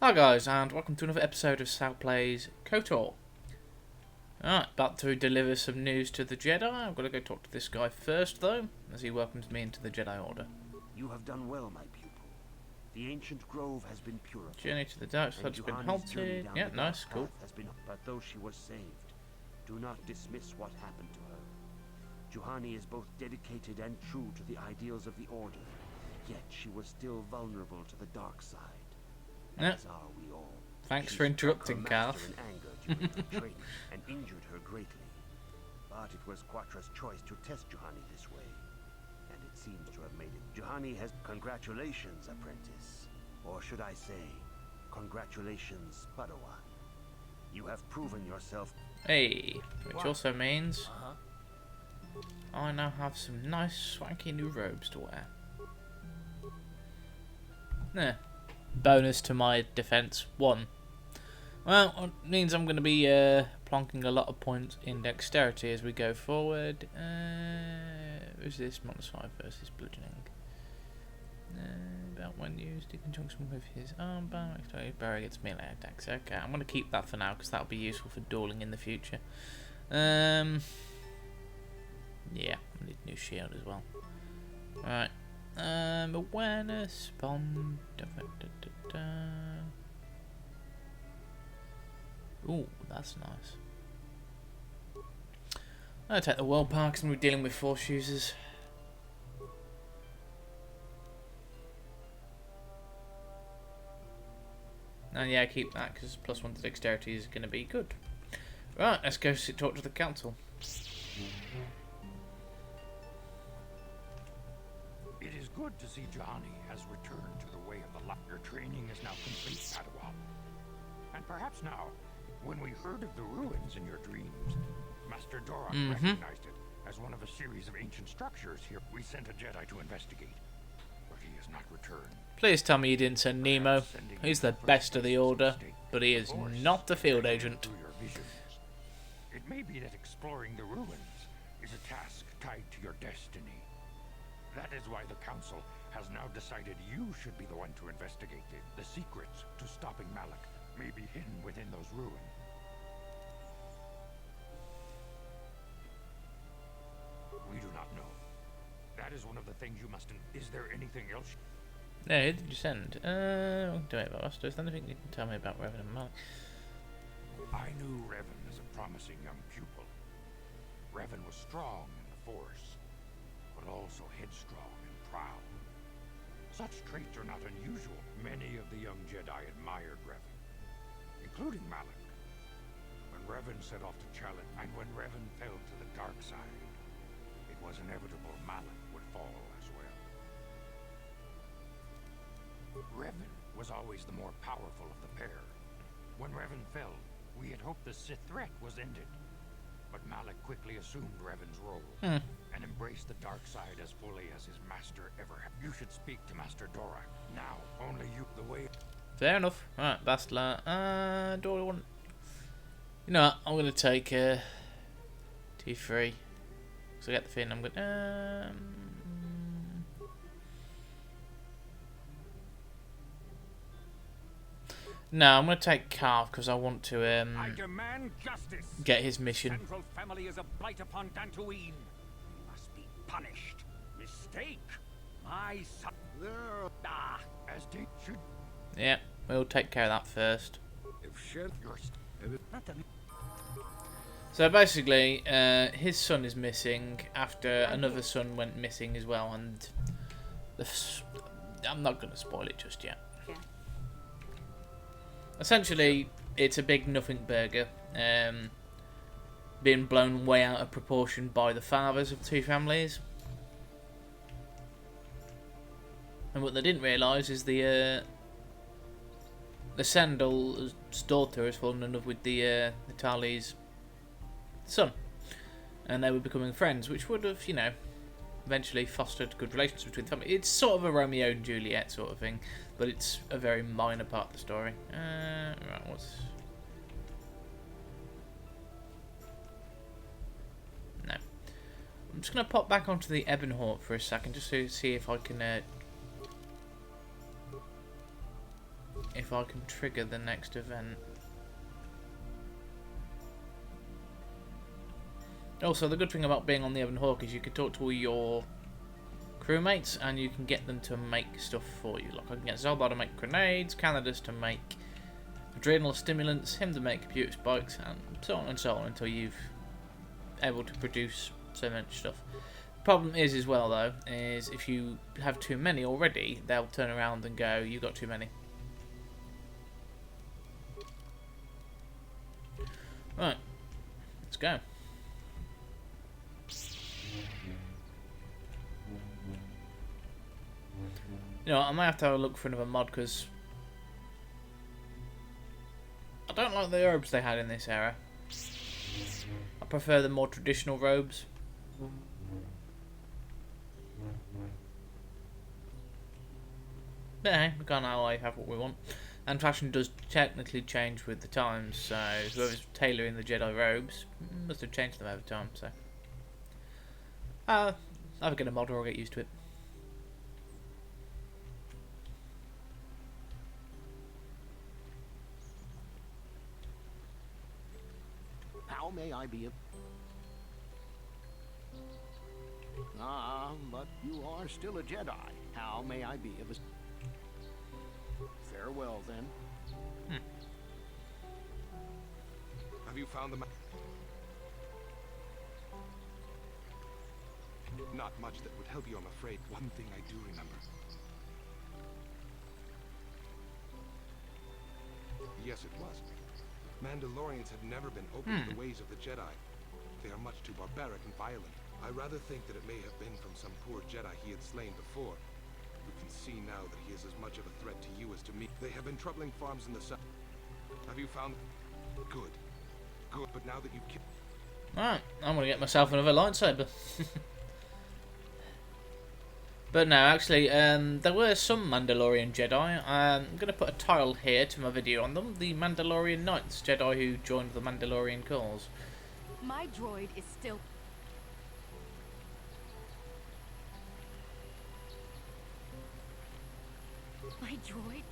Hi guys, and welcome to another episode of Sal Plays Kotor. Alright, about to deliver some news to the Jedi. I've got to go talk to this guy first though, as he welcomes me into the Jedi Order. You have done well, my pupil. The ancient grove has been purified. Journey to the dark side has been halted. Yeah, nice, cool. But though she was saved, do not dismiss what happened to her. Juhani is both dedicated and true to the ideals of the Order, yet she was still vulnerable to the dark side. As are we all. Thanks She for struck interrupting, her Carl. master in anger during the training and injured her greatly. But it was Quatra's choice to test Juhani this way, and it seems to have made it. Juhani has... Congratulations, apprentice. Or should I say, congratulations, Padawan. You have proven yourself... Hey, which also means I now have some nice swanky new robes to wear. Nah. Bonus to my defense 1. Well, it means I'm going to be plonking a lot of points in dexterity as we go forward. Who's this? -5 versus bludgeoning. About when used in conjunction with his armbar, Barry gets melee attacks. Okay, I'm going to keep that for now because that'll be useful for dueling in the future. Yeah, I need a new shield as well. Right. Awareness, bomb, Ooh, that's nice. I'll take the world parks and we're dealing with force users. And yeah, keep that because +1 to dexterity is going to be good. Right, let's go talk to the council. It is good to see Juhani has returned to the way of the light. Your training is now complete, Padawan. And perhaps now, when we heard of the ruins in your dreams, Master Dorak recognized it as one of a series of ancient structures here. We sent a Jedi to investigate, but he has not returned. Please tell me you didn't send Nemo. He's the best of the Order, but he is not the field agent. It may be that exploring the ruins is a task tied to your destiny. That is why the Council has now decided you should be the one to investigate it. The secrets to stopping Malak may be hidden within those ruins. We do not know. That is one of the things you must... Is there anything else? No, who did you send? Don't worry about us. Is there anything you can tell me about Revan and Malik? I knew Revan as a promising young pupil. Revan was strong in the Force, but also headstrong and proud. Such traits are not unusual. Many of the young Jedi admired Revan, including Malak. When Revan set off to challenge, and when Revan fell to the dark side, it was inevitable Malak would fall as well. Revan was always the more powerful of the pair. When Revan fell, we had hoped the Sith threat was ended. But Malak quickly assumed Revan's role and embraced the dark side as fully as his master ever had. You should speak to Master Dorak now. Only you, the way. Fair enough. Right, Bastila. Do I want? You know what? I'm gonna take T3. So I get the feeling I'm gonna. No, I'm gonna take Carve because I want to I demand justice. get his mission. Central family is a blight upon Dantooine. He must be punished. Mistake. My son. as they should. Yeah, we'll take care of that first. So basically, his son is missing after another son went missing as well, and I'm not going to spoil it just yet. Yeah. Essentially, it's a big nothing burger, being blown way out of proportion by the fathers of two families. And what they didn't realise is the Sandal's daughter has fallen in love with the Tali's son, and they were becoming friends, which would have, you know, eventually fostered good relations between the family. It's sort of a Romeo and Juliet sort of thing, but it's a very minor part of the story. Right, what's... No. I'm just going to pop back onto the Ebonhawk for a second, just to see if I can if I can trigger the next event. Also, the good thing about being on the Ebon Hawk is you can talk to all your crewmates and you can get them to make stuff for you. Like I can get Zelbar to make grenades, Canada's to make adrenal stimulants, him to make computer spikes, and so on until you've able to produce so much stuff. The problem is as well though, is if you have too many already, they'll turn around and go, "You got too many." Right, let's go. You know, I might have to have a look for another mod because I don't like the robes they had in this era. I prefer the more traditional robes. But hey, we can't always have what we want. And fashion does technically change with the times, so whoever's tailoring the Jedi robes must have changed them over time, so. I'll get a mod or I'll get used to it. How may I be of... Ah, but you are still a Jedi. How may I be of... Farewell, then. Have you found the Not much that would help you, I'm afraid. One thing I do remember. Yes, it was. Mandalorians had never been open to the ways of the Jedi. They are much too barbaric and violent. I rather think that it may have been from some poor Jedi he had slain before. You can see now that he is as much of a threat to you as to me. They have been troubling farms in the south. Have you found... Good. Good, but now that you've killed... Alright, I'm going to get myself another lightsaber. But no, actually, there were some Mandalorian Jedi. I'm going to put a tile here to my video on them. The Mandalorian Knights, Jedi who joined the Mandalorian cause. My droid is still... My droid?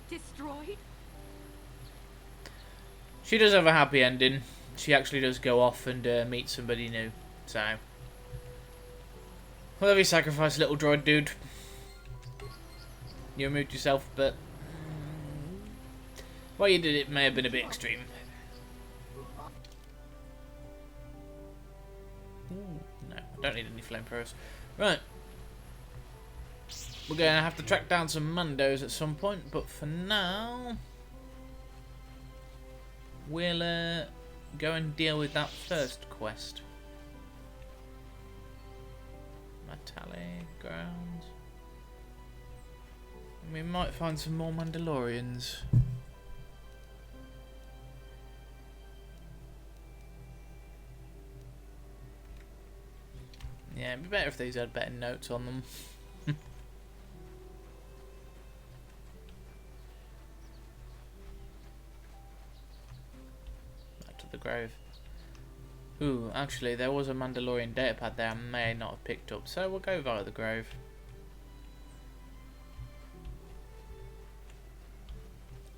Destroyed? She does have a happy ending. She actually does go off and meet somebody new. So, whatever you sacrifice, little droid dude. You removed yourself, but well, you did it may have been a bit extreme. No, I don't need any flamethrowers. Right. We're going to have to track down some Mandos at some point, but for now, we'll go and deal with that first quest. Matale grounds. We might find some more Mandalorians. Yeah, it'd be better if these had better notes on them. Back to the grove. Ooh, actually, there was a Mandalorian datapad there I may not have picked up, so we'll go via the grove.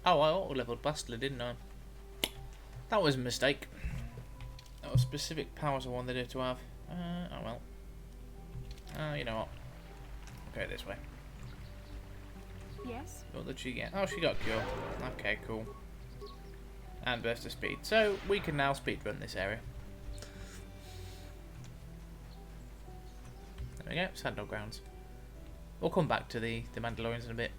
Oh, I auto-leveled Bastila, didn't I? That was a mistake. That was specific powers I wanted it to have. Oh well. You know what? Go this way. Yes? What did she get? Oh, she got Cure. Okay, cool. And Burst of Speed. So, we can now speedrun this area. There we go, Sandal Grounds. We'll come back to the Mandalorians in a bit.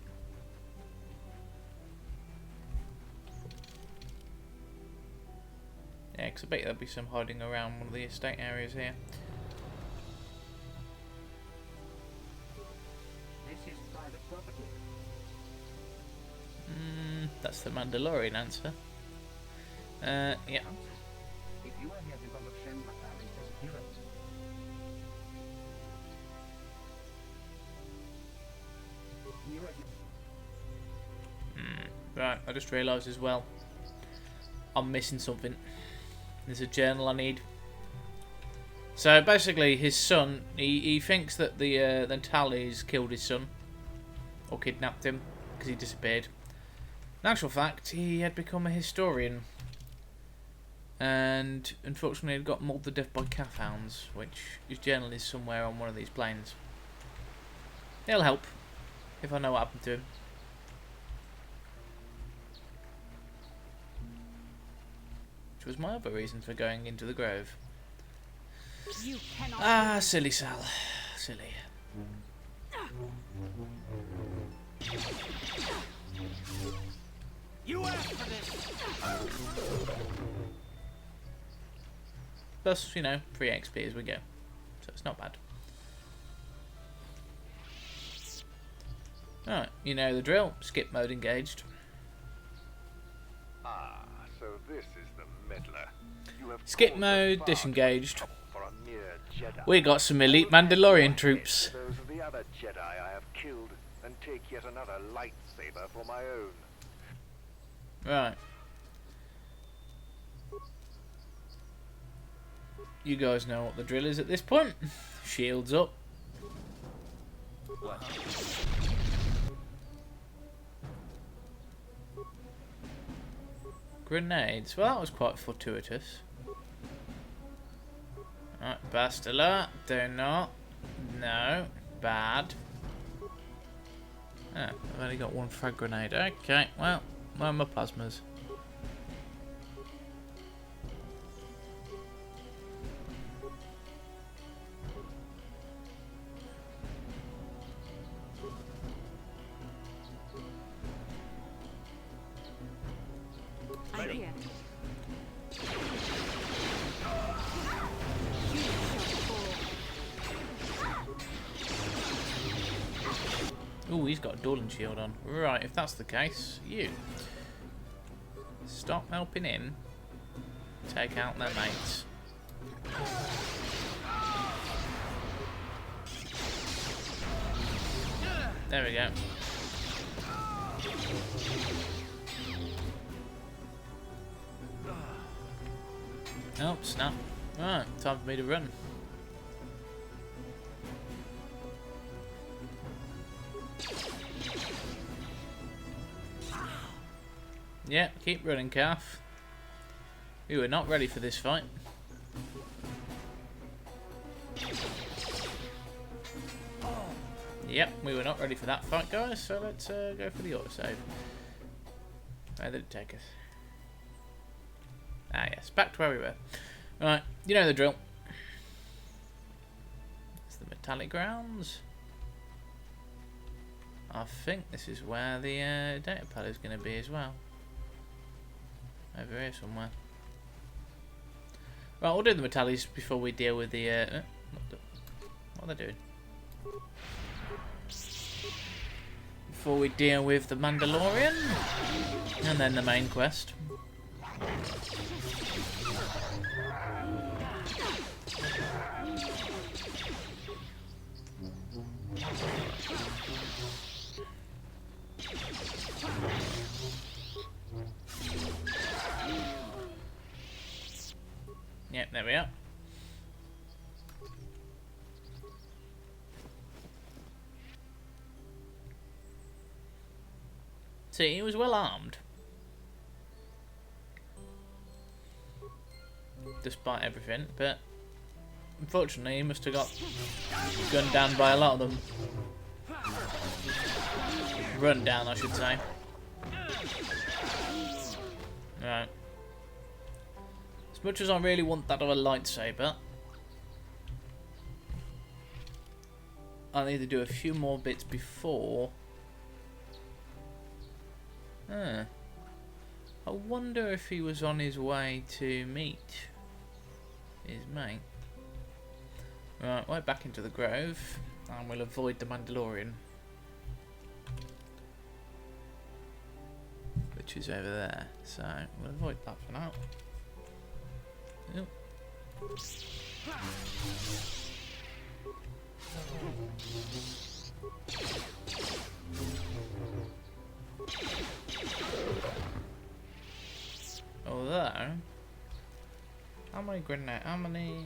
Yeah, because I bet there'll be some hiding around one of the estate areas here. This is private property. That's the Mandalorian answer. Yeah. If you are here because of Shen Matali's disappearance, Right, I just realised as well, I'm missing something. There's a journal I need. So basically, his son, he thinks that the Talis killed his son, or kidnapped him, because he disappeared. In actual fact, he had become a historian. And unfortunately had got mauled to death by calf hounds, which his journal is somewhere on one of these planes. It'll help, if I know what happened to him. Which was my other reason for going into the grove. You cannot. Ah, silly Sal. Silly. You asked for this! Plus, you know, free XP as we go. So it's not bad. Alright, you know the drill. Skip mode engaged. Ah, so this is the meddler. You have Skip called mode the disengaged. for a mere Jedi. We got some elite Mandalorian troops. Those are the other Jedi I have killed, and take yet another lightsaber for my own. Right. You guys know what the drill is at this point. Shields up. What? Grenades. Well, that was quite fortuitous. Right, Bastila. Do not. No. Bad. Ah, I've only got one frag grenade. Okay, well, where are my plasmas? I'm here. Oh, he's got a dueling shield on. Right, if that's the case, you stop helping him take out their mates. There we go. Oh, snap. Right, time for me to run. Yeah, keep running, calf. We were not ready for this fight. Yep, we were not ready for that fight, guys, so let's go for the autosave. Where did it take us? Ah, yes, back to where we were. Right, you know the drill. It's the metallic grounds. I think this is where the data pad is going to be as well. Over here somewhere. Right, we'll do the metallics before we deal with the... what are they doing? Before we deal with the Mandalorian. And then the main quest. Yep, there we are. See, he was well armed. Despite everything, but unfortunately he must have got gunned down by a lot of them. Run down, I should say. Right. As much as I really want that other lightsaber, I'll need to do a few more bits before. I wonder if he was on his way to meet his mate. Right, we're back into the grove, and we'll avoid the Mandalorian, which is over there. So we'll avoid that for now. Yep. Although, how many grenade? How many?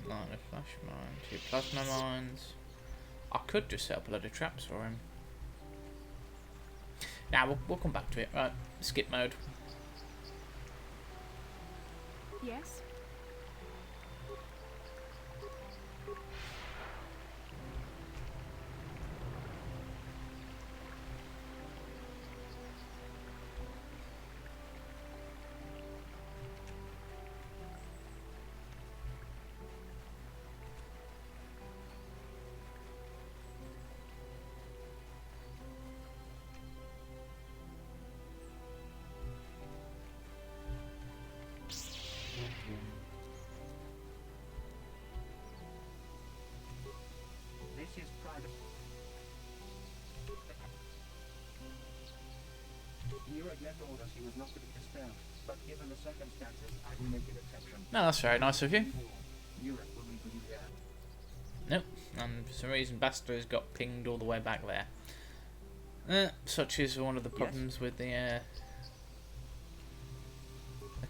9 flash mines, 2 plasma mines. I could just set up a load of traps for him. Now we'll come back to it. Right, skip mode. Yes? This is private. Nero again told us he was not to be dispelled, but given the circumstances, I will make an exception. No, that's very nice of you. Nero will leave with you there. Nope, and for some reason Bastler's got pinged all the way back there. Such is one of the problems with the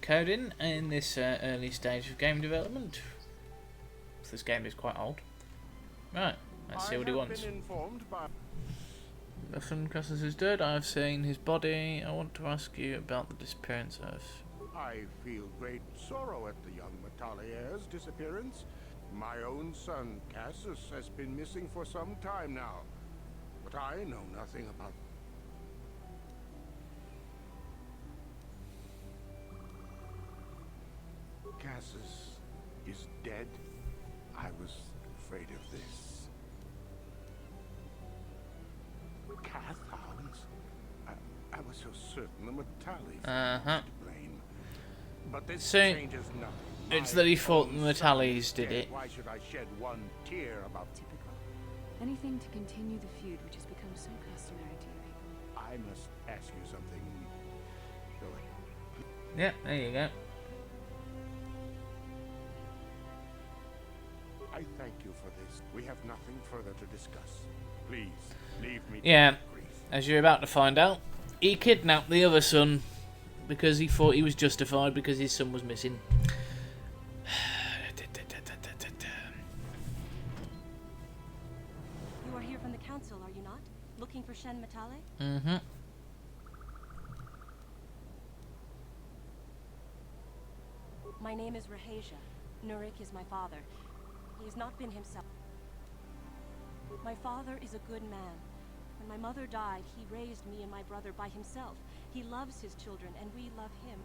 coding in this early stage of game development. This game is quite old. Right, let's see what he wants. Nothing Cassus is dead. I've seen his body. I want to ask you about the disappearance of... I feel great sorrow at the young Metallia's disappearance. My own son, Cassus, has been missing for some time now. But I know nothing about... Cassus is dead? I was afraid of this. Cathars? I was so certain the Metallians Uh-huh. to blame. But this So, changes nothing. it's My that he thought own the son Metallies is did dead. it. Why should I shed one tear about... Typical. Anything to continue the feud which has become so customary to you people. I must ask you something. Shall I? Yeah, there you go. I thank you for this. We have nothing further to discuss. Please, leave me Yeah, to my grief. as you're about to find out, he kidnapped the other son because he thought he was justified because his son was missing. You are here from the council, are you not? Looking for Shen Matale? Mm-hmm. My name is Rahasia. Nurik is my father. He has not been himself. My father is a good man. When my mother died, he raised me and my brother by himself. He loves his children, and we love him.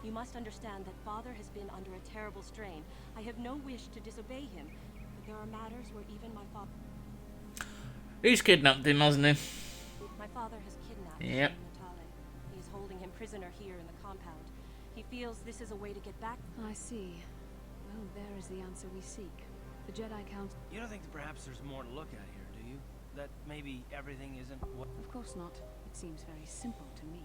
You must understand that father has been under a terrible strain. I have no wish to disobey him, but there are matters where even my father... He's kidnapped him, hasn't he? My father has kidnapped Yep. Shen Matale. He is holding him prisoner here in the compound. He feels this is a way to get back. I see. Well, there is the answer we seek. The Jedi Council... You don't think that perhaps there's more to look at here, do you? That maybe everything isn't what... Of course not. It seems very simple to me.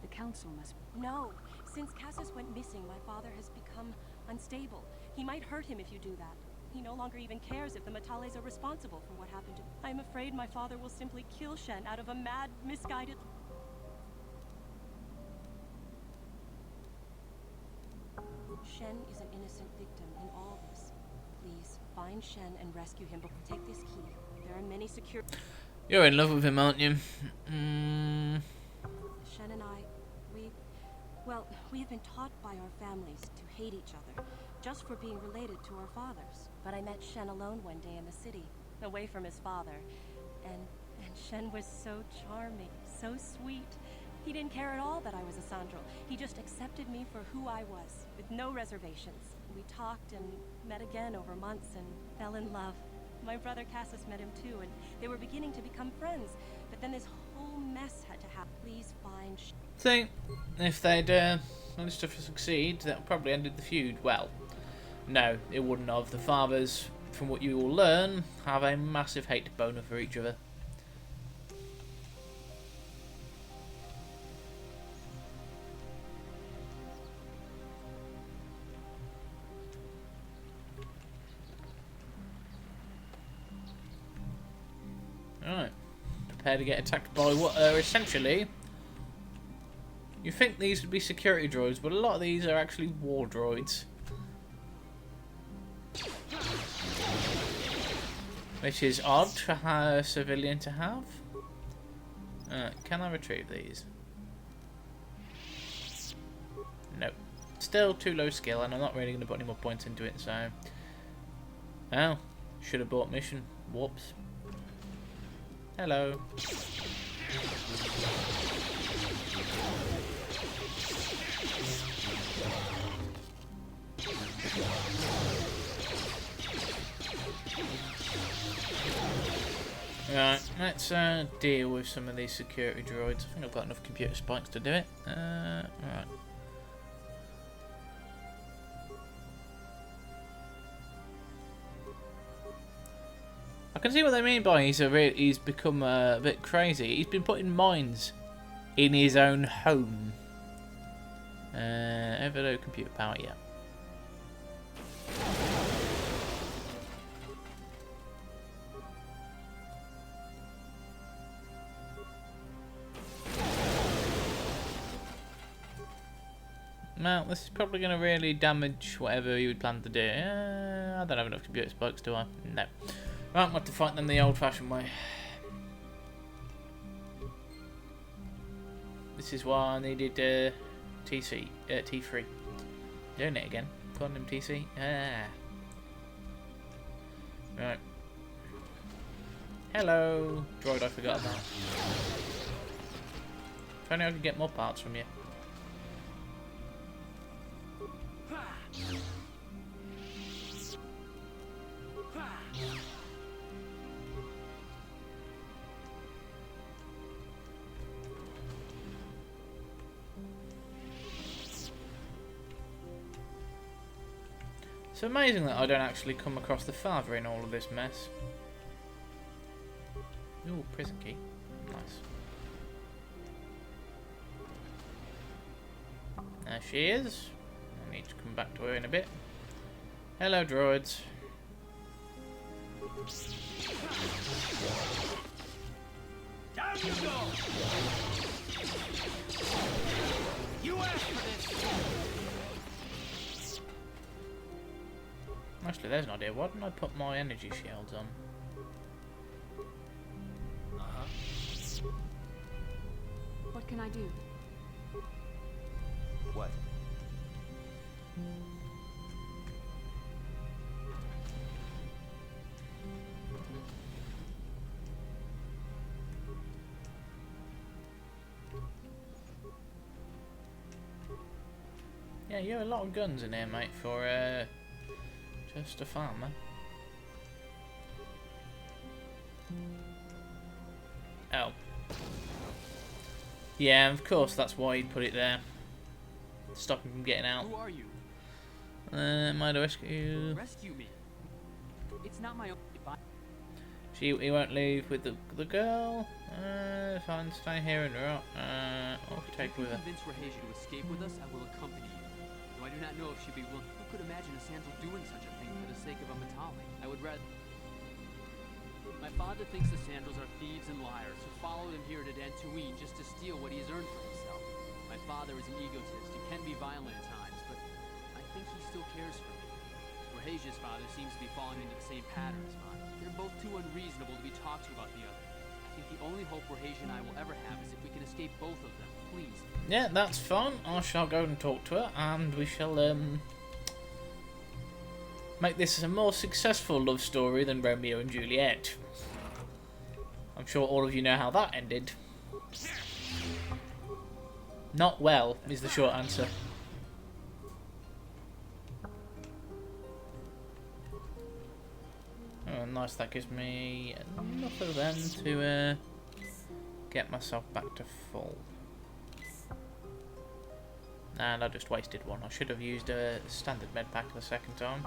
The Council must... No. Since Cassus went missing, my father has become unstable. He might hurt him if you do that. He no longer even cares if the Metales are responsible for what happened to... I am afraid my father will simply kill Shen out of a mad, misguided... Shen is an innocent victim in all this. Please, find Shen and rescue him, but take this key. There are many secure... You're in love with him, aren't you? Shen and I, we have been taught by our families to hate each other, just for being related to our fathers. But I met Shen alone one day in the city, away from his father, and Shen was so charming, so sweet. He didn't care at all that I was a Sandral. He just accepted me for who I was, with no reservations. We talked and met again over months and fell in love. My brother Cassus met him too, and they were beginning to become friends. But then this whole mess had to happen. Please find Shen. See, if they'd managed to succeed, that would probably ended the feud. Well, no, it wouldn't have. The fathers, from what you will learn, have a massive hate boner for each other. Alright, prepare to get attacked by what are essentially... You think these would be security droids, but a lot of these are actually war droids. Which is odd for a civilian to have. Can I retrieve these? Nope. Still too low skill, and I'm not really going to put any more points into it, so... Oh, should have bought mission. Whoops. Hello. Right, let's deal with some of these security droids. I think I've got enough computer spikes to do it. Alright. I can see what they mean by he's become a bit crazy. He's been putting mines in his own home. Overload computer power, yeah. Well, this is probably going to really damage whatever you would plan to do. I don't have enough computer spikes, do I? No. Right, I'm going to fight them the old-fashioned way. This is why I needed T3. Doing it again. Calling him TC. Right. Hello, droid I forgot about. If only I could get more parts from you. It's amazing that I don't actually come across the father in all of this mess. Ooh, prison key. Nice. There she is. I need to come back to her in a bit. Hello, droids. Down you go! You asked for this! Actually, there's an idea. Why didn't I put my energy shields on? What can I do? What? Yeah, you have a lot of guns in here, mate, for just a farmer. Oh. Yeah, of course, that's why he'd put it there. Stop him from getting out. Who are you? Mando rescue. Rescue me. It's not my own. He won't leave with the girl. Fine, stay here and rock. Or take with her. If you convince Rahesia to escape with us, I will accompany you. Though I do not know if she'd be willing. Who could imagine a Sandal doing such a thing for the sake of a Matali? I would rather. My father thinks the Sandals are thieves and liars who followed him here to Dantooine just to steal what he has earned for himself. My father is an egotist. He can be violent at times, but I think he still cares for me. Rahesia's father seems to be falling into the same pattern as mine. They're both too unreasonable to be talked to about the other. I think the only hope Rahesia and I will ever have is if we can escape both of them. Please. Yeah, that's fine. I shall go and talk to her, and we shall make this a more successful love story than Romeo and Juliet. I'm sure all of you know how that ended. Not well, is the short answer. Oh, nice. That gives me enough of them to get myself back to full. And I just wasted one. I should have used a standard med pack the second time.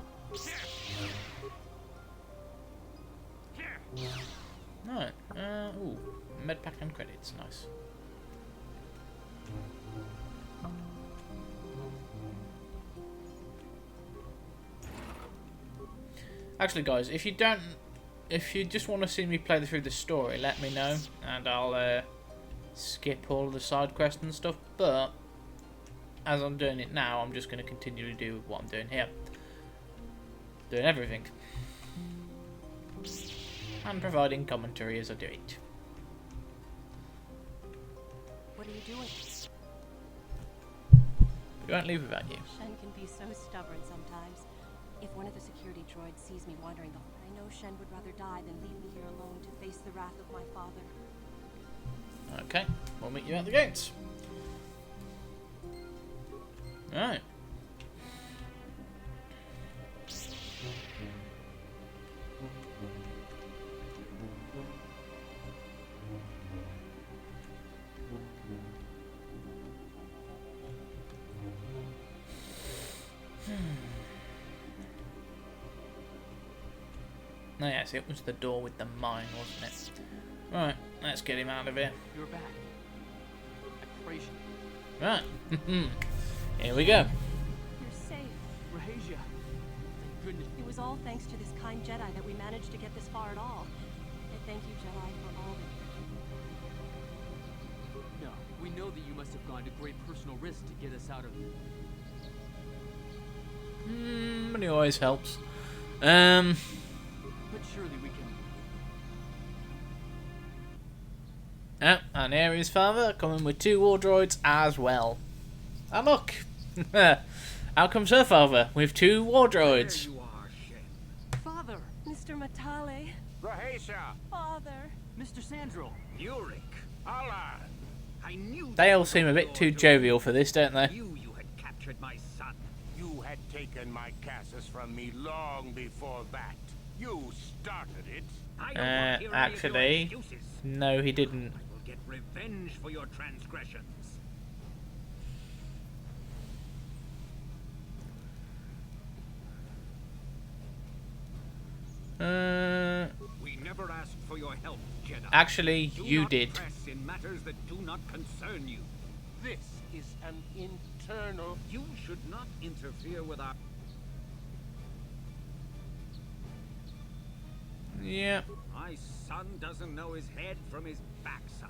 Right. Ooh, med pack and credits. Nice. Actually, guys, if you just want to see me play through the story, let me know, and I'll skip all the side quests and stuff. But as I'm doing it now, I'm just going to continue to do what I'm doing here, doing everything. and providing commentary as I do it. What are you doing? We won't leave without you. Shen can be so stubborn sometimes. If one of the security droids sees me wandering the hall, I know Shen would rather die than leave me here alone to face the wrath of my father. Okay, we'll meet you at the gates. Alright. Oh yes, it was the door with the mine, wasn't it? Right, let's get him out of here. You're back. I praise you. Right, here we go. You're safe. Rahasia. Thank goodness. It was all thanks to this kind Jedi that we managed to get this far at all. I thank you, Jedi, for all that. No, we know that you must have gone to great personal risk to get us out of here. But he always helps. But surely we can... Oh, and here is Father coming with 2 war droids as well. And look! Out comes her father with 2 war droids. There you are, Shen. Father! Mr. Matale. Rahasia! Father. Mr. Sandro! Yurik. Alan! I knew They all that seem a bit your too daughter- jovial for this, don't they? You had captured my son. You had taken my Cassus from me long before that. You started it. I don't want to hear any of your Actually, excuses. no, he didn't. I will get revenge for your transgressions. We never asked for your help, Jedi. Actually, Do you not did. press in matters that do not concern you. This is an internal... You should not interfere with our... Yeah. My son doesn't know his head from his backside.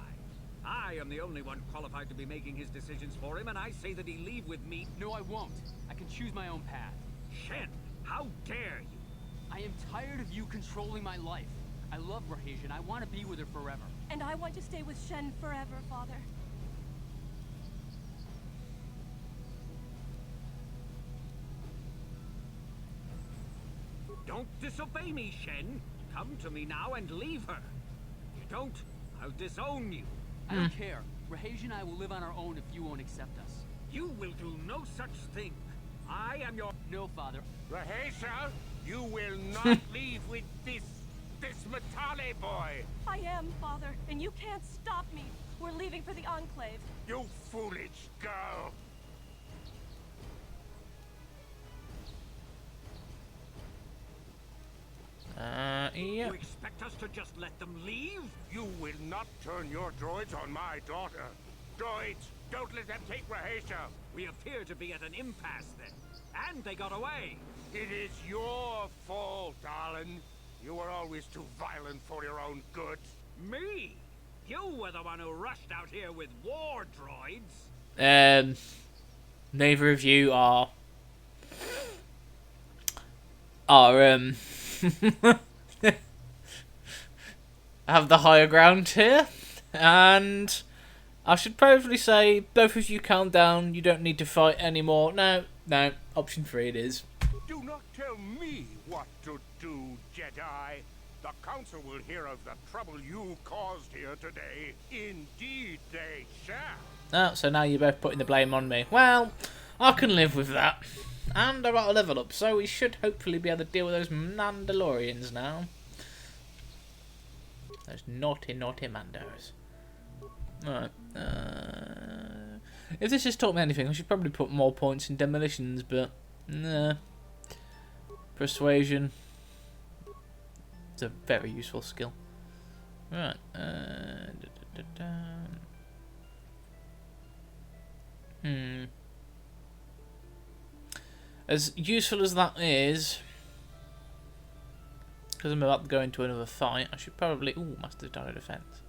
I am the only one qualified to be making his decisions for him, and I say that he leave with me. No, I won't. I can choose my own path. Shen, how dare you? I am tired of you controlling my life. I love Rahasia and I want to be with her forever. And I want to stay with Shen forever, Father. Don't disobey me, Shen. Come to me now and leave her. If you don't, I'll disown you. I don't care. Rahasia and I will live on our own if you won't accept us. You will do no such thing. I am your... No, Father. Rahasia, you will not leave with this Matale boy. I am, Father, and you can't stop me. We're leaving for the Enclave. You foolish girl. Yeah. You expect us to just let them leave? You will not turn your droids on my daughter. Droids, don't let them take Rahasia. We appear to be at an impasse then. And they got away. It is your fault, Alan. You were always too violent for your own good. Me? You were the one who rushed out here with war droids. Neither of you are have the higher ground here, and I should probably say both of you calm down. You don't need to fight anymore. No, option 3 it is. Do not tell me what to do, Jedi. The Council will hear of the trouble you caused here today. Indeed they shall. Oh, so now you're both putting the blame on me. Well, I can live with that. And I got a level up, so we should hopefully be able to deal with those Mandalorians now. Those naughty Mandos. Alright. If this has taught me anything, I should probably put more points in demolitions, but nah. Persuasion. It's a very useful skill. Right. As useful as that is, because I'm about to go into another fight, I should probably... Ooh, Master Dire Defense.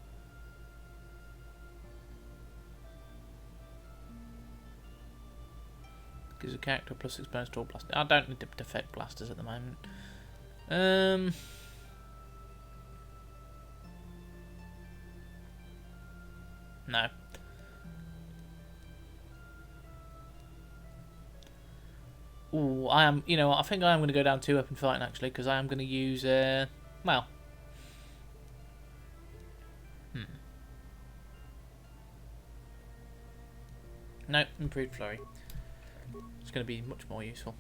Gives a character plus exposed to all blasters. I don't need to defect blasters at the moment. No. Ooh, I am. You know, I think I am going to go down 2 weapon fighting actually, because I am going to use. Well. No, improved flurry. It's going to be much more useful.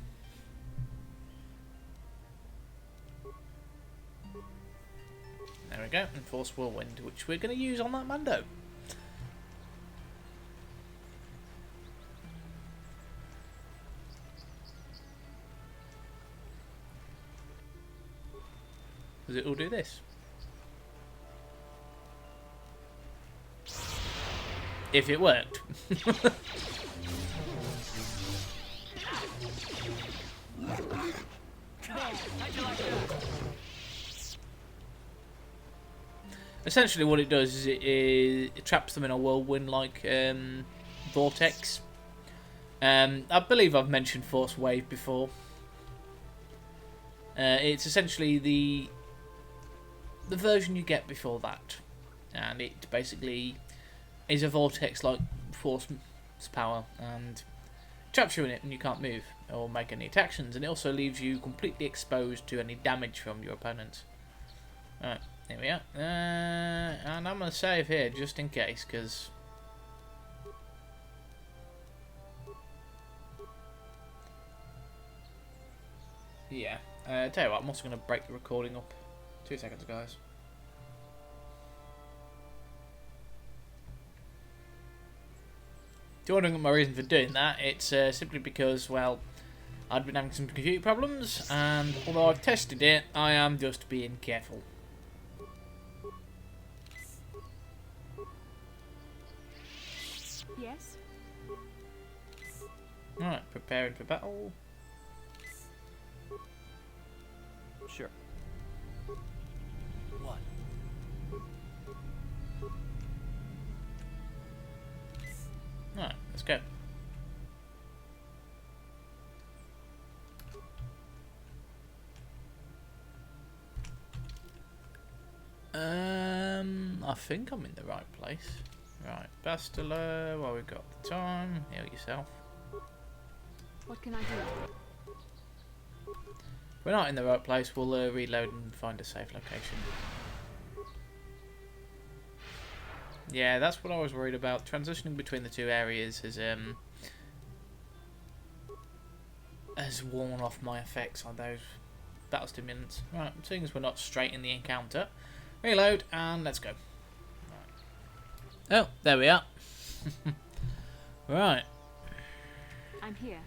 There we go, and Force Whirlwind, which we're going to use on that Mando. Does it all do this? If it worked. Essentially what it does is it traps them in a whirlwind-like vortex. I believe I've mentioned Force Wave before. It's essentially the version you get before that. And it basically is a vortex like Force power, and traps you in it and you can't move or make any attacks, and it also leaves you completely exposed to any damage from your opponents. Alright, here we are. And I'm going to save here just in case, because yeah. Tell you what, I'm also going to break the recording up. 2 seconds, guys. If you're wondering my reason for doing that, it's simply because, well, I'd been having some computer problems, and although I've tested it, I am just being careful. Yes? Alright, preparing for battle. Sure. What? Alright, let's go. I think I'm in the right place. Right, Bastila, while we've got the time, heal yourself. What can I do? If we're not in the right place, we'll reload and find a safe location. Yeah, that's what I was worried about. Transitioning between the two areas has worn off my effects on those battle stimulants. Right, seeing as we're not straight in the encounter, reload and let's go. Right. Oh, there we are. Right. I'm here.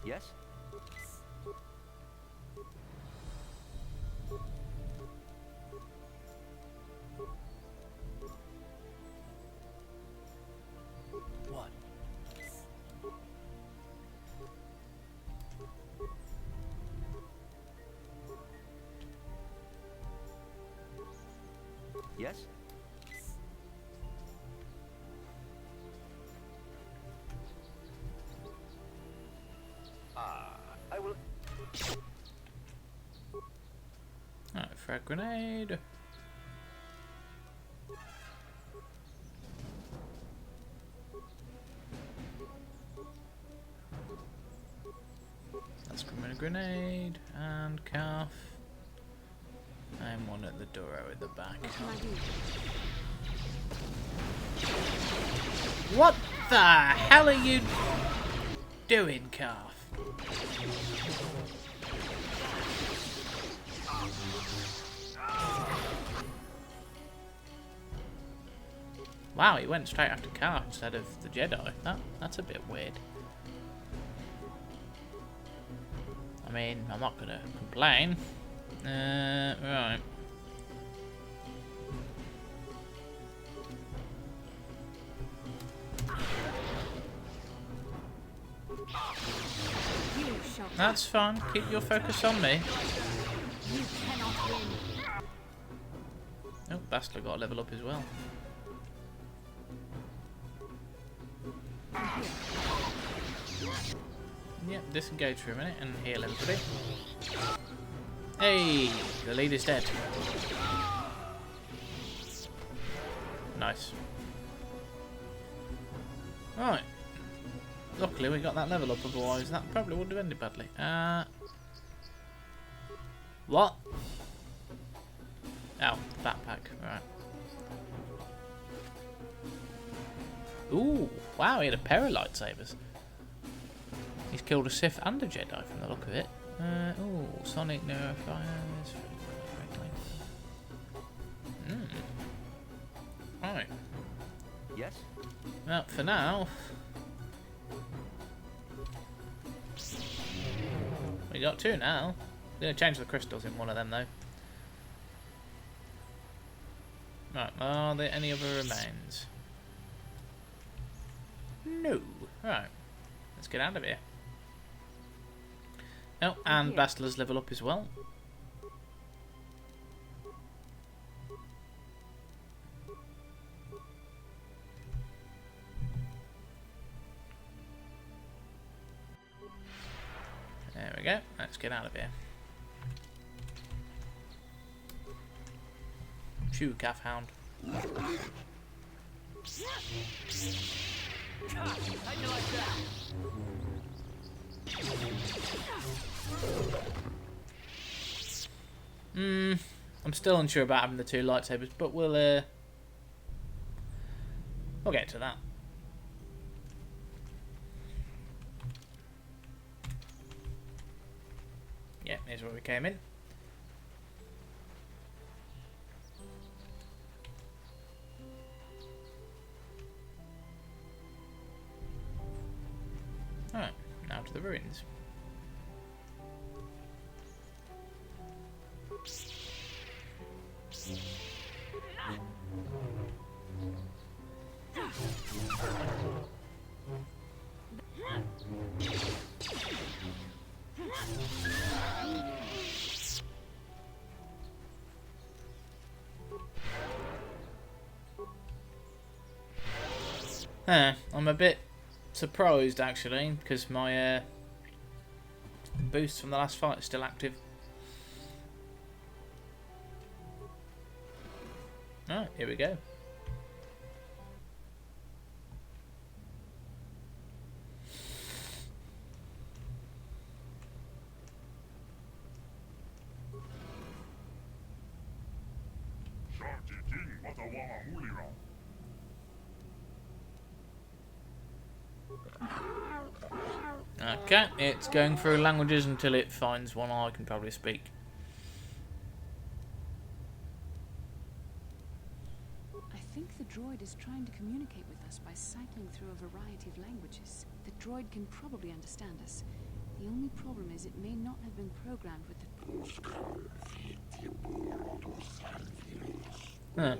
Yes? What? Yes? I will... Alright, frag grenade. That's coming a grenade and calf. And one at the door at the back. What can I do? What the hell are you doing, calf? Wow, he went straight after Calf instead of the Jedi. That's a bit weird. I mean, I'm not gonna complain. Right. That's fine. Keep your focus on me. You cannot win. Bastila got a level up as well. Yep, disengage for a minute and heal everybody. Hey, the leader's dead. Nice. Right. Luckily we got that level up, otherwise that probably would have ended badly. What? Oh, backpack, right. Ooh, wow, he had a pair of lightsabers. He's killed a Sith and a Jedi from the look of it. Ooh, Sonic Neurofires. Right. Yes? Well, for now, we got 2 now. I'm going to change the crystals in one of them though. Right, are there any other remains? No. Right, let's get out of here. Oh, and Bastila's level up as well. There we go. Let's get out of here. Shoo, calf hound. How'd you like that? I'm still unsure about having the 2 lightsabers, but we'll get to that. Yeah, here's where we came in. Alright, now to the ruins. I'm a bit surprised actually, because my boost from the last fight is still active. Alright, here we go. Okay, it's going through languages until it finds one I can probably speak. I think the droid is trying to communicate with us by cycling through a variety of languages. The droid can probably understand us. The only problem is it may not have been programmed with the... Huh.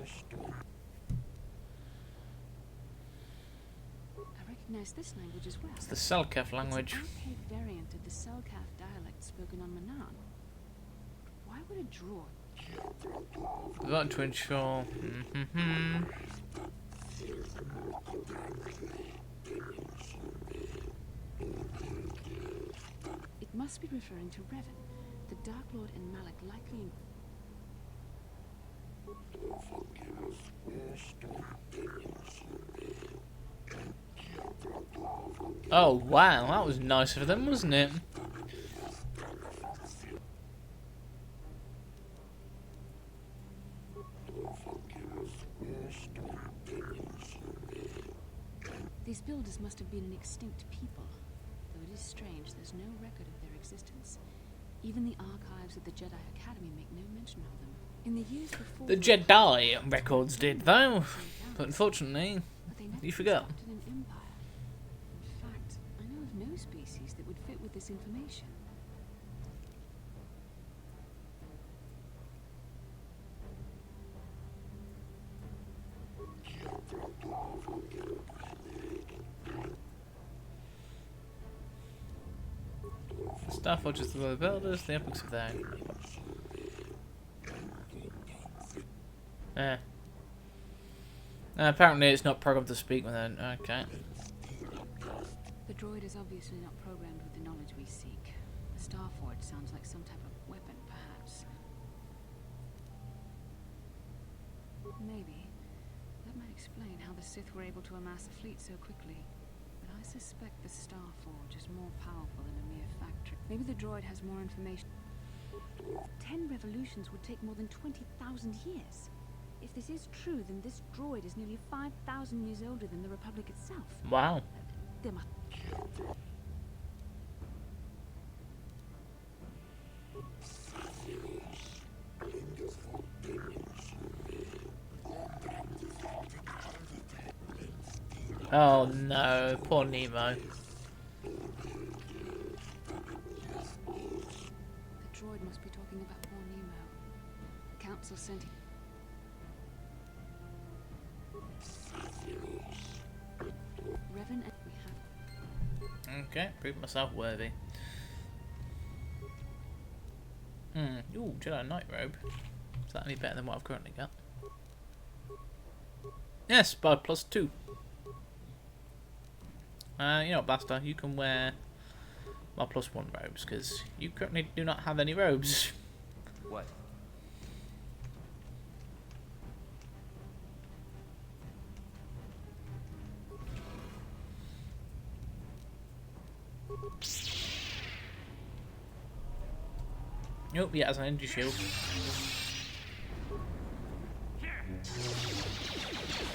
I recognize this language as well. It's the Selkath language. It's an archaic variant of the Selkath dialect spoken on Manan. Why would a droid... We got to ensure. It must be referring to Revan. The Dark Lord and Malak likely... Oh wow, that was nice of them, wasn't it? These builders must have been an extinct people. Though it is strange, there's no record of their existence. Even the archives of the Jedi Academy make no mention of them. In the years before... The Jedi records did, though. But unfortunately, you forgot. An empire. In fact, I know of no species that would fit with this information. Star Forges of the Builders, the epics of their... Apparently it's not programmed to speak with them. Okay. The droid is obviously not programmed with the knowledge we seek. The Starforge sounds like some type of weapon, perhaps. Maybe. That might explain how the Sith were able to amass a fleet so quickly. But I suspect the Starforge is more powerful than a mere factory. Maybe the droid has more information. 10 revolutions would take more than 20,000 years. If this is true, then this droid is nearly 5,000 years older than the Republic itself. Wow. There must... Oh no, poor Nemo. The droid must be talking about poor Nemo. The Council sent him. Revan and we have... Okay, prove myself worthy. Ooh, Jedi Knight robe. Is that any better than what I've currently got? Yes, by +2. You know what, Blaster, you can wear my +1 robes, because you currently do not have any robes. What? Nope, yeah, as an energy shield.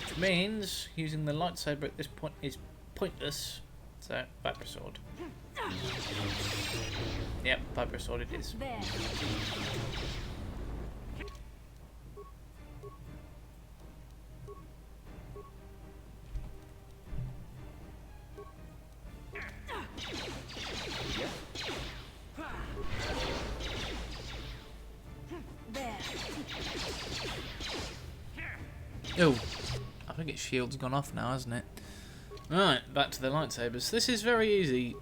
Which means using the lightsaber at this point is pointless. So, Viper Sword. Yep, Viper Sword it is. There. Oh, I think its shield's gone off now, hasn't it? Right, back to the lightsabers. This is very easy.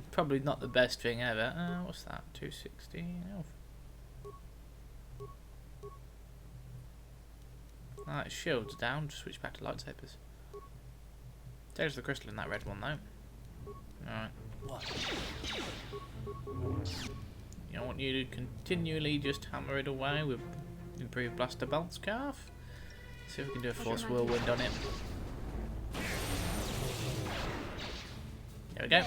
Probably not the best thing ever. What's that? 260? Oh. Alright, shield's down. Just switch back to lightsabers. There's the crystal in that red one, though. Alright. What? You know, I want you to continually just hammer it away with improved blaster belt scarf. See if we can do a force whirlwind on it. There we go.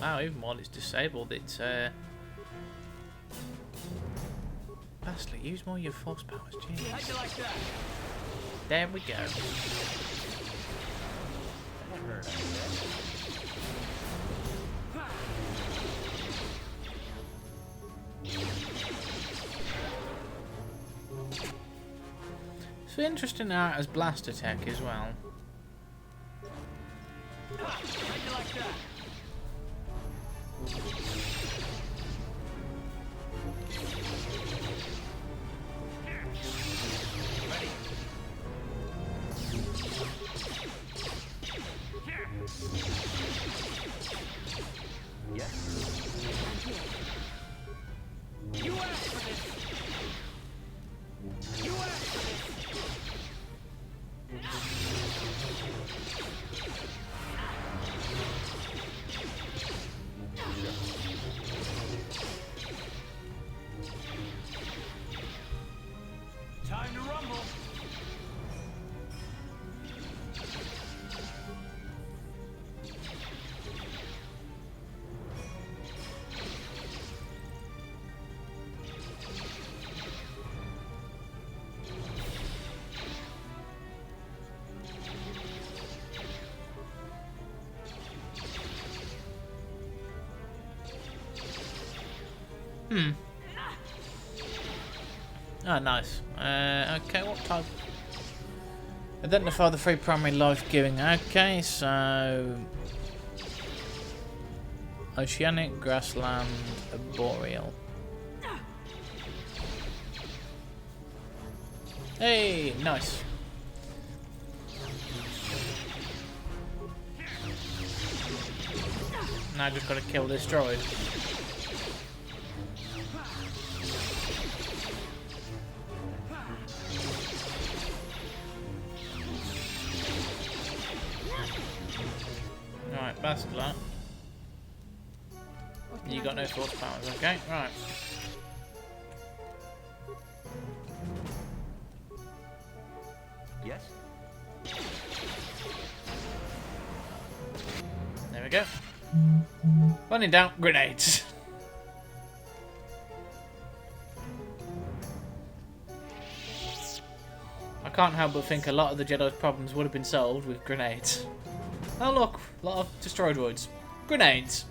Wow, even while it's disabled, it's Bastly, use more of your force powers, jeez. There we go. It's interesting now as blaster tech as well. Time to rumble. Oh, nice. Okay, what type? Identify the three primary life-giving. Okay, so oceanic, grassland, boreal. Hey, nice. Now I just got to kill this droid. Right, bastard that. You got no force powers, okay? Right. Yes? There we go. When in doubt, grenades. I can't help but think a lot of the Jedi's problems would have been solved with grenades. Oh look, a lot of destroyed droids. Grenades.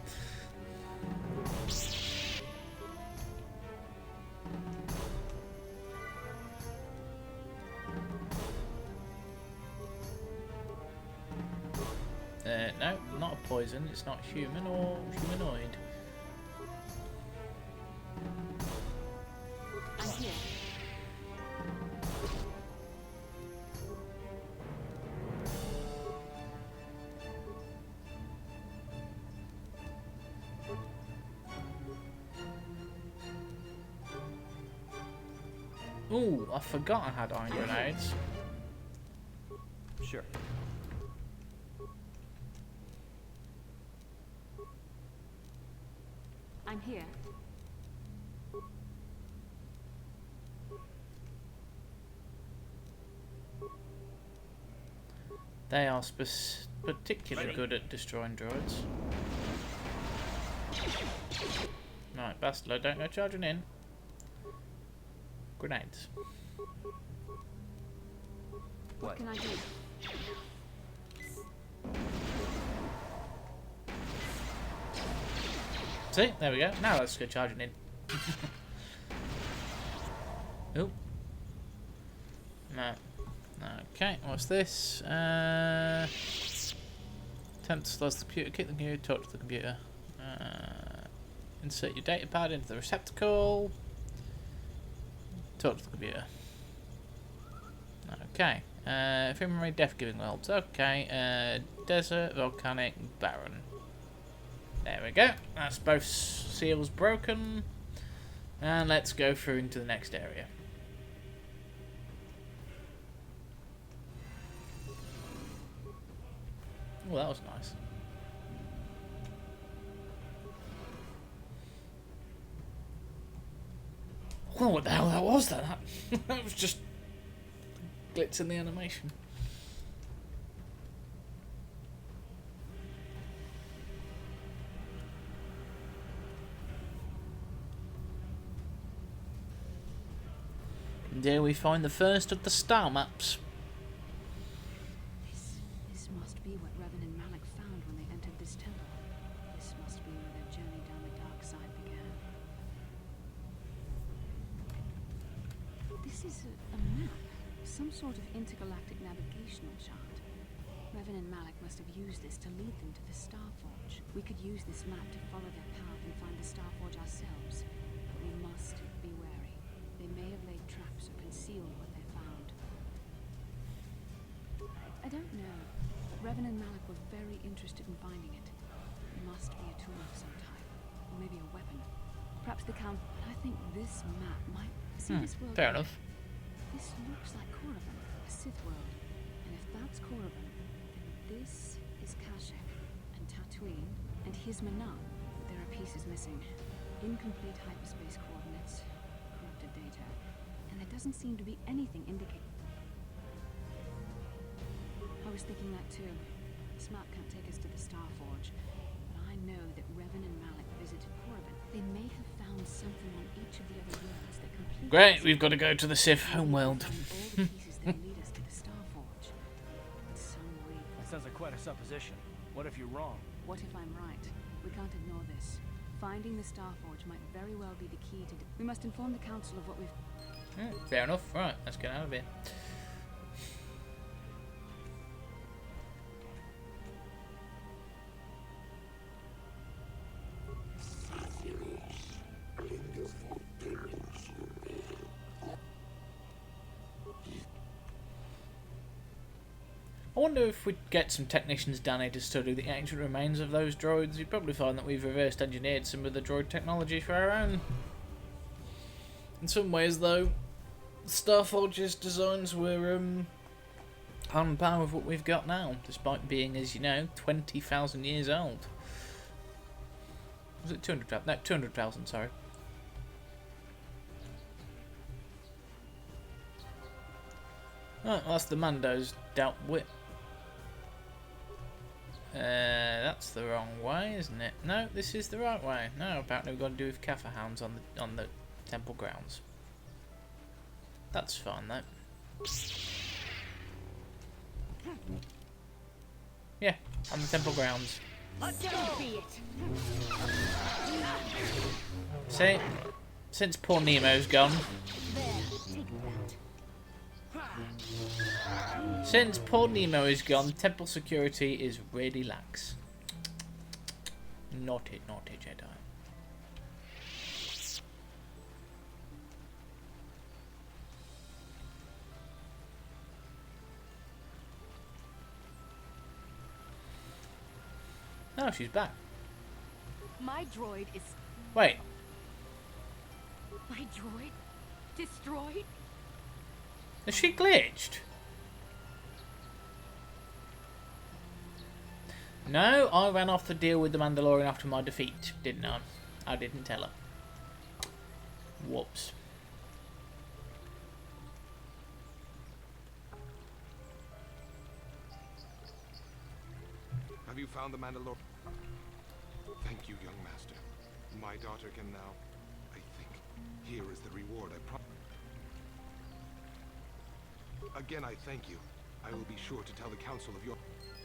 No, not a poison. It's not human or humanoid. I'm here. Ooh, I forgot I had iron grenades. Sure. I'm here. They are particularly good at destroying droids. Right, bastard, don't go charging in. Grenades. What can I do? See, there we go. Now let's go charging in. Oh. No. Okay, what's this? Attempt to slice the computer, kick the computer, talk to the computer. Insert your data pad into the receptacle. Talk to the computer. Okay. Ephemeral death giving worlds. Okay. Desert, volcanic, barren. There we go. That's both seals broken. And let's go through into the next area. Oh, that was nice. I don't know what the hell that was then. That was just glitch in the animation. And here we find the first of the star maps. This must be what Revan and Malak found when they entered this temple. This must be where their journey down the dark side began. This is a map. Some sort of intergalactic navigational chart. Revan and Malak must have used this to lead them to the Starforge. We could use this map to follow their path and find the Starforge ourselves. But we must be wary. They may have laid traps or concealed what they found. I don't know, but Revan and Malak were very interested in finding it. It must be a tool of some type, or maybe a weapon. Perhaps the Count... I think this map might... See this world... Fair enough. This looks like Korriban, a Sith world. And if that's Korriban, then this is Kashyyyk, and Tatooine, and here's Manam. But there are pieces missing. Incomplete hyperspace coordinates, corrupted data, and there doesn't seem to be anything indicating... I was thinking that too. This map can't take us to the Starforge, but I know that Revan and Malak visited Korriban. They may have found something on each of the other worlds that completely... Great, we've got to go to the Sith homeworld. all the pieces that lead us to the Starforge. In some way... That sounds like quite a supposition. What if you're wrong? What if I'm right? We can't ignore this. Finding the Starforge might very well be the key to... We must inform the Council of what we've... Fair enough. Right, let's get out of here. I wonder if we'd get some technicians down here to study the ancient remains of those droids. We'd probably find that we've reversed engineered some of the droid technology for our own. In some ways, though, Starforge's designs were on par with what we've got now, despite being, as you know, 20,000 years old. Was it 200,000? No, 200,000, sorry. Oh, that's the Mandos dealt with. That's the wrong way, isn't it? No, this is the right way. No, apparently we've got to do with Kaffir hounds on the temple grounds. That's fine, though. Yeah, on the temple grounds. See, since poor Nemo's gone. Since poor Nemo is gone, temple security is really lax. Naughty, naughty Jedi. Oh, she's back. My droid is... Wait. My droid? Destroyed? Is she glitched? No, I ran off to deal with the Mandalorian after my defeat, didn't I? I didn't tell her. Whoops. Have you found the Mandalorian? Thank you, young master. My daughter can now, I think. Here is the reward I promised. Again, I thank you. I will be sure to tell the council of your...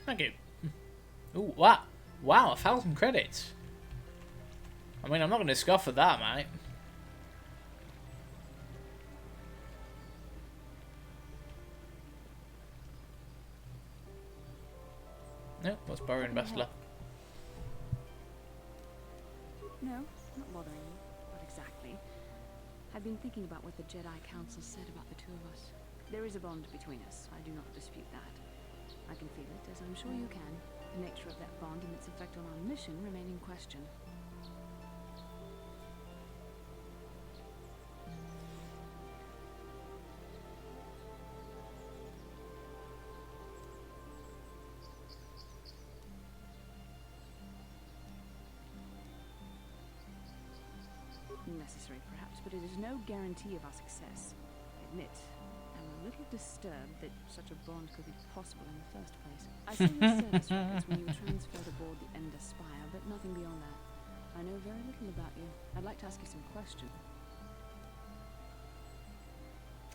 Thank you. Ooh, wow. Wow, 1,000 credits. I mean, I'm not going to scoff at that, mate. Nope, what's borrowing Bastila? No, not bothering you. Not exactly. I've been thinking about what the Jedi Council said about the two of us. There is a bond between us. I do not dispute that. I can feel it, as I'm sure you can. The nature of that bond and its effect on our mission remain in question. Necessary, perhaps, but it is no guarantee of our success. I admit, I'm a little disturbed that such a bond could be possible in the first place. I saw your service records when you were transferred aboard the Ender Spire, but nothing beyond that. I know very little about you. I'd like to ask you some questions.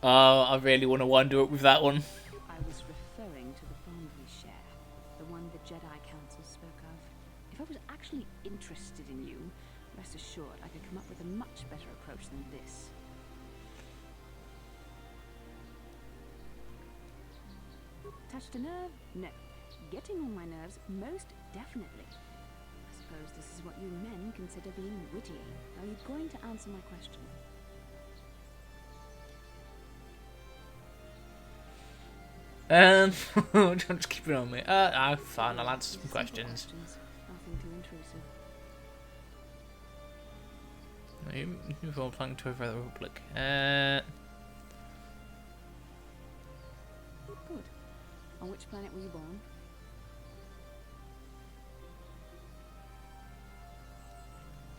Oh, I really want to wind her up with that one. I was referring to the bond we share, the one the Jedi Council spoke of. If I was actually interested in you, rest assured I could come up with a much better approach than this. Touched a nerve? No. Getting on my nerves? Most definitely. I suppose this is what you men consider being witty. Are you going to answer my question? Just keep it on me. Fine, I'll answer some questions. Nothing too intrusive. You've all belonged to a republic. Good. On which planet were you born?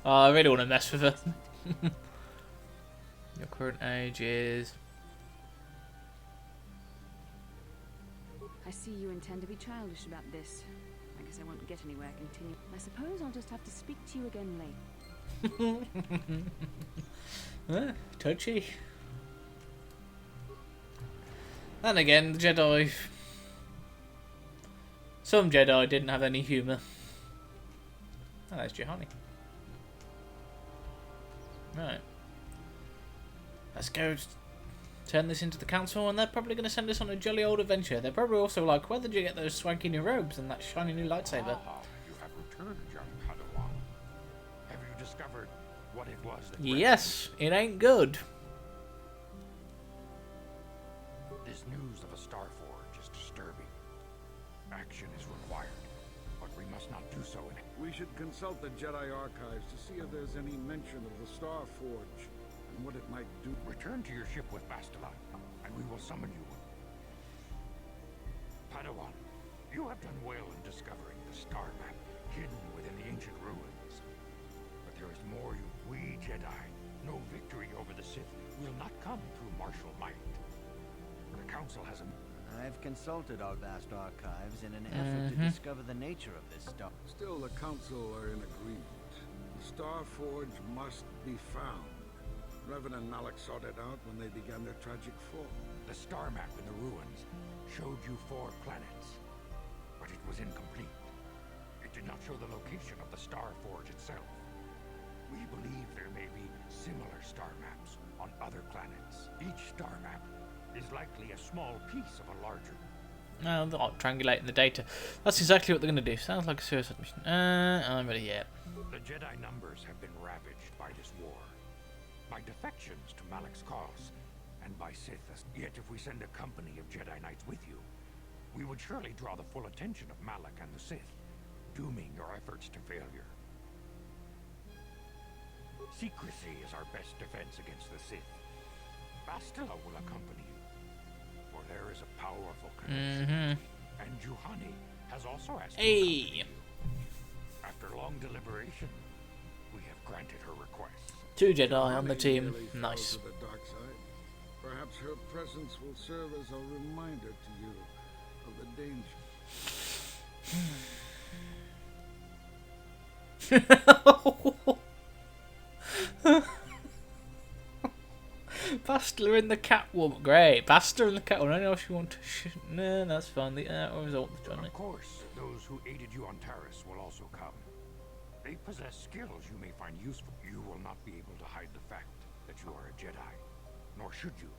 Oh, I really want to mess with her. Your current age is... I see you intend to be childish about this. I guess I won't get anywhere continuing. I suppose I'll just have to speak to you again later. Touchy. Then again, the Jedi... Some Jedi didn't have any humour. Oh, there's Juhani. Right. Let's go turn this into the council, and they're probably going to send us on a jolly old adventure. They're probably also like, where did you get those swanky new robes and that shiny new lightsaber? You have returned, young Padawan. Have you discovered what it was that... Yes, it ain't good. This news of a Starforge is disturbing. Action is required, but we must not do so in it. We should consult the Jedi archives to see if there's any mention of the Star Forge and what it might do. Return to your ship with Bastila, and we will summon you. Padawan, you have done well in discovering the star map hidden within the ancient ruins. But there is more we Jedi know victory over the Sith will not come through martial might. The Council has a... I've consulted our vast archives in an effort to discover the nature of this star. Still, the Council are in agreement. The Star Forge must be found. Revan and Malak sought it out when they began their tragic fall. The star map in the ruins showed you 4 planets, but it was incomplete. It did not show the location of the Star Forge itself. We believe there may be similar star maps on other planets. Each star map is likely a small piece of a larger. No, they're not triangulating the data. That's exactly what they're going to do. Sounds like a suicide mission. I'm ready yet. The Jedi numbers have been ravaged by this war, by defections to Malak's cause, and by Sith. Yet if we send a company of Jedi Knights with you, we would surely draw the full attention of Malak and the Sith, dooming your efforts to failure. Secrecy is our best defense against the Sith. Bastila will accompany you, for there is a powerful connection. And Juhani has also asked you. After long deliberation, we have granted her request. 2 Jedi on the team. Nice. To the dark side. Perhaps her presence will serve as a reminder to you of the danger. Bastila in the Catwoman. Great. Bastila in the Catwoman. I know if you want to. No, that's fine. The result was Johnny. Of course, those who aided you on Taris will also come. They possess skills you may find useful. You will not be able to hide the fact that you are a Jedi, nor should you.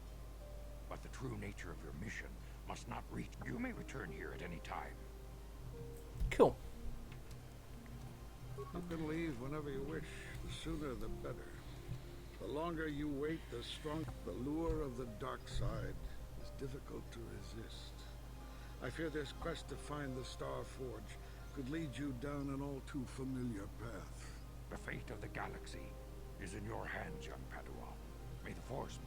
But the true nature of your mission must not reach. You may return here at any time. Cool. You can leave whenever you wish. The sooner the better. The longer you wait, the stronger. The lure of the dark side is difficult to resist. I fear this quest to find the Star Forge could lead you down an all too familiar path. The fate of the galaxy is in your hands, young Padawan. May the Force...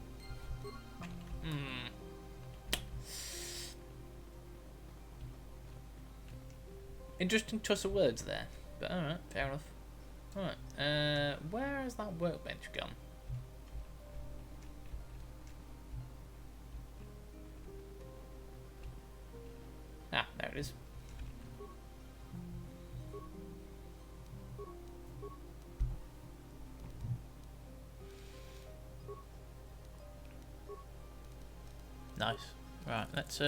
Interesting choice of words there. But alright, fair enough. Alright, where has that workbench gone? Ah, there it is. Nice. Right, let's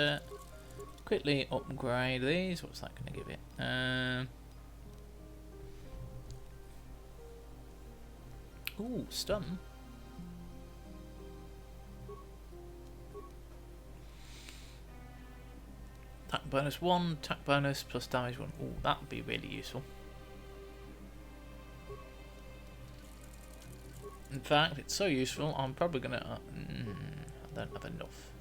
quickly upgrade these. What's that going to give it? Ooh, stun. Attack bonus 1, attack bonus plus damage 1. Ooh, that would be really useful. In fact, it's so useful, I'm probably going to... I don't have enough.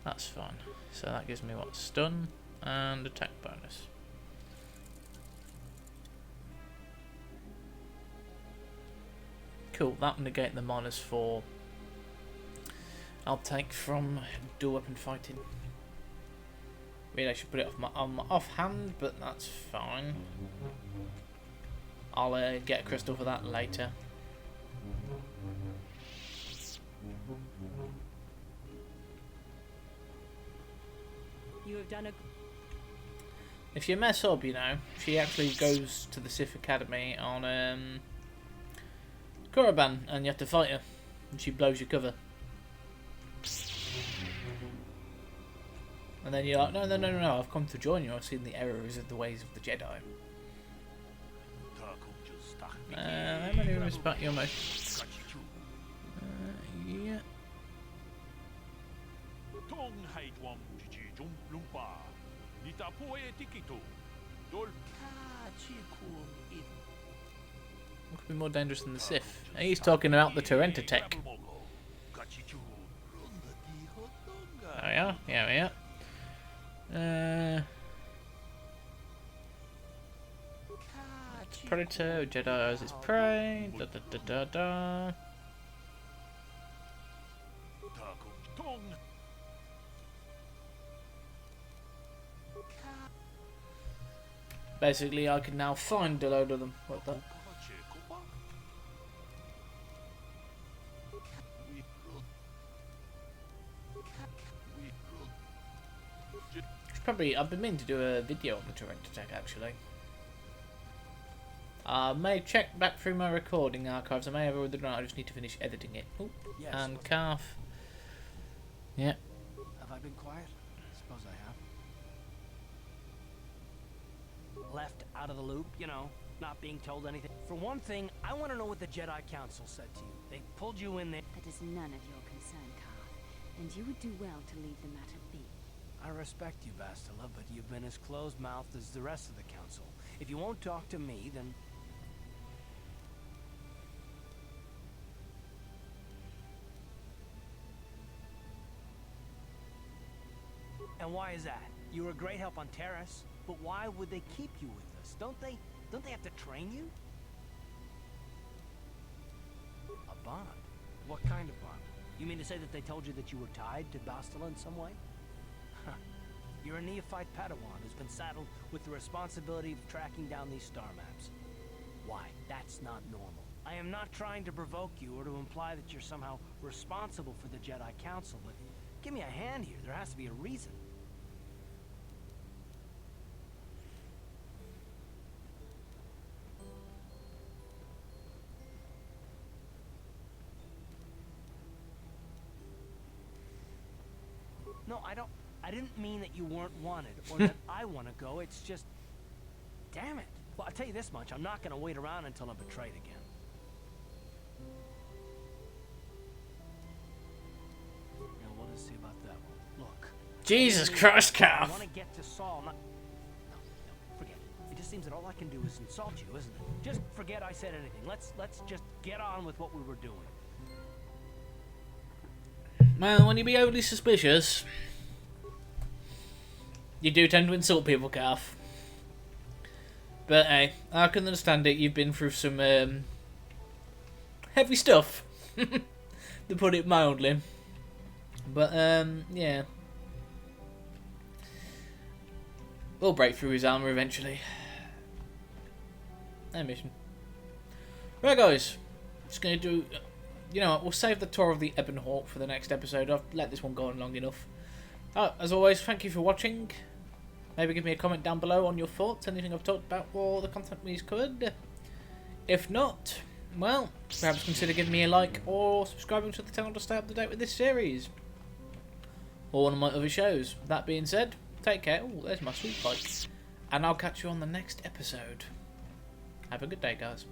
That's fine. So that gives me what? Stun and attack bonus. Cool, that will negate the -4 I'll take from dual weapon fighting. Really, I should put it on my offhand, but that's fine. I'll get a crystal for that later. You have done a... If you mess up, you know, she actually goes to the Sith Academy on Korriban, and you have to fight her, and she blows your cover. And then you're like, no, I've come to join you, I've seen the errors of the ways of the Jedi. How many respect your most? Yeah. What could be more dangerous than the Sith? He's talking about the Torrenta tech. Oh yeah? Yeah, yeah. predator, a Jedi as its prey. Da da da da da. Basically, I can now find a load of them. What the? Probably, I've been meaning to do a video on the direct attack actually. I may check back through my recording archives. I may have already done it. I just need to finish editing it. Ooh, Yes, and calf. Yeah. Have I been quiet? I suppose I have. Left out of the loop, you know, not being told anything. For one thing, I want to know what the Jedi Council said to you. They pulled you in there. That is none of your concern, Carl. And you would do well to leave the matter be. I respect you, Bastila, but you've been as closed-mouthed as the rest of the council. If you won't talk to me, then... And why is that? You were a great help on Terrace, but why would they keep you with us? Don't they have to train you? A bond? What kind of bond? You mean to say that they told you that you were tied to Bastila in some way? You're a neophyte Padawan who's been saddled with the responsibility of tracking down these star maps. Why? That's not normal. I am not trying to provoke you or to imply that you're somehow responsible for the Jedi Council, but give me a hand here. There has to be a reason. No, I didn't mean that you weren't wanted, or that I want to go. It's just... Damn it. Well, I'll tell you this much. I'm not going to wait around until I'm betrayed again. Now, we'll just see about that one. Look. Jesus Christ, Calf! I want to get to Saul, not... No, forget it. It just seems that all I can do is insult you, isn't it? Just forget I said anything. Let's just get on with what we were doing. Well, when you be overly suspicious, you do tend to insult people, Calf. But hey, I can understand it. You've been through some heavy stuff, to put it mildly. But yeah, we'll break through his armor eventually. No mission. Right, guys, just gonna do. You know what, we'll save the tour of the Ebon Hawk for the next episode. I've let this one go on long enough. As always, thank you for watching. Maybe give me a comment down below on your thoughts, anything I've talked about or the content we've covered. If not, well, perhaps consider giving me a like or subscribing to the channel to stay up to date with this series. Or one of my other shows. That being said, take care. Oh, there's my sweet pipe. And I'll catch you on the next episode. Have a good day, guys.